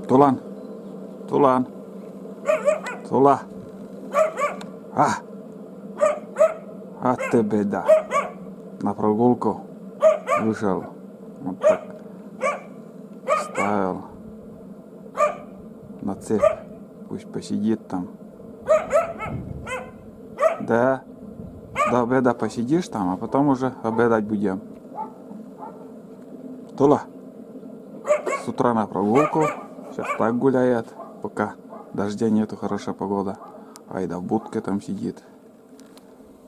Тулан. Тулан. Тула. А ты беда. На прогулку вышел. Вот так. Ставил на цепь. Пусть посидит там. Да. До обеда посидишь там, а потом уже обедать будем. Тула. С утра на прогулку. Сейчас так гуляет, пока дождя нету, хорошая погода. Айда в будке там сидит.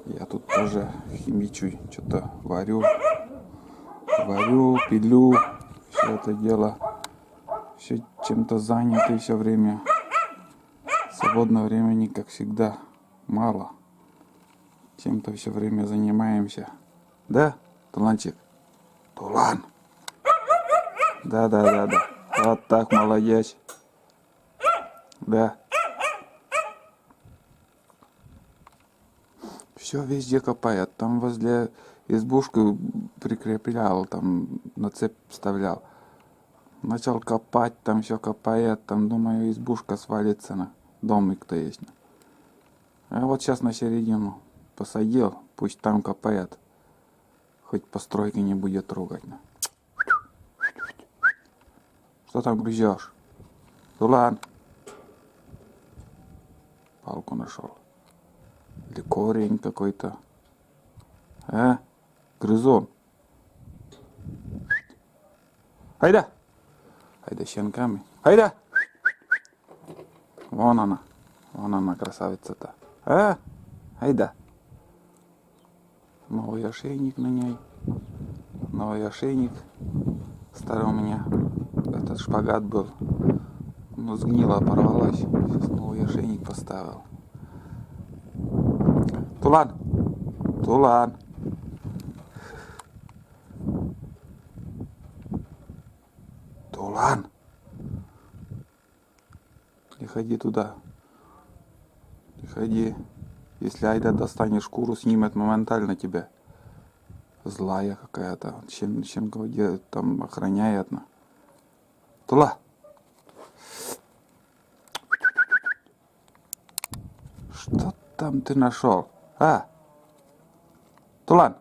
Я тут тоже химичу, что-то варю, пилю. Все это дело. Все чем-то занятый все время. Свободного времени, как всегда, мало. Чем-то все время занимаемся. Да, Туланчик? Тулан. Да. Вот так, молодец. Да. Все везде копает. Там возле избушки прикреплял, там на цепь вставлял. Начал копать, там все копает. Там, думаю, избушка свалится на домик-то есть. А вот сейчас на середину посадил, пусть там копает. Хоть постройки не будет трогать. Что там грызешь? Тулан. Палку нашел. Или корень какой-то. Грызун. Айда. Айда щенками. Айда. Вон она красавица-то. Айда. Новый ошейник на ней. Новый ошейник. Старый у меня. Этот шпагат был. Ну, сгнила, порвалась. Сейчас новый ошейник поставил. Тулан. Тулан. Тулан. Не ходи туда. Не ходи. Если Айда достанет шкуру, снимет моментально тебя. Злая какая-то. Щенков где там охраняет. Тула. Что там ты нашел? Тулан.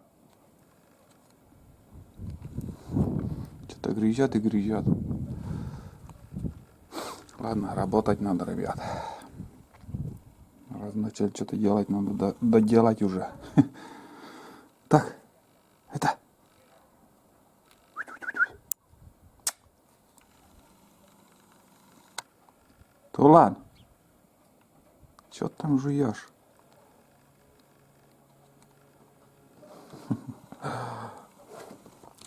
Что-то грызет и грызет. Ладно, работать надо, ребят. Раз начали что-то делать, надо доделать уже. Так, это. Тулан. Что там жуешь?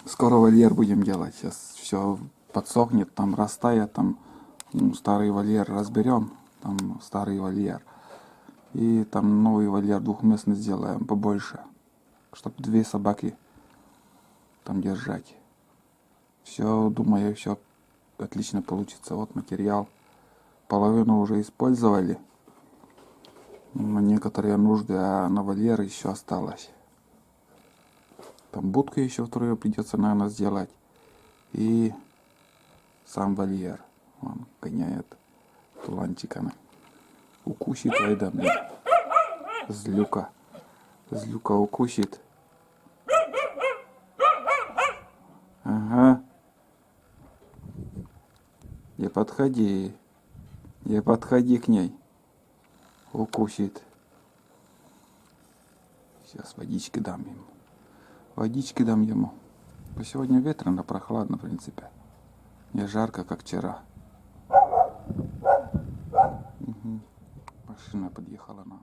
Скоро вольер будем делать. Сейчас все подсохнет, там растает, там старый вольер разберем, там старый вольер. И там новый вольер двухместный сделаем, побольше. Чтобы 2 собаки там держать. Все, думаю, все отлично получится. Вот материал. Половину уже использовали. На некоторые нужды, а на вольер еще осталось. Там будку еще вторую придется, наверное, сделать. И сам вольер. Он гоняет туланчиками. Укусит Айда, блин. Злюка. Злюка укусит. Ага. Не подходи. Не подходи к ней. Укусит. Сейчас водички дам ему. Водички дам ему. Сегодня ветрено, прохладно, в принципе. Не жарко, как вчера. Машина подъехала на...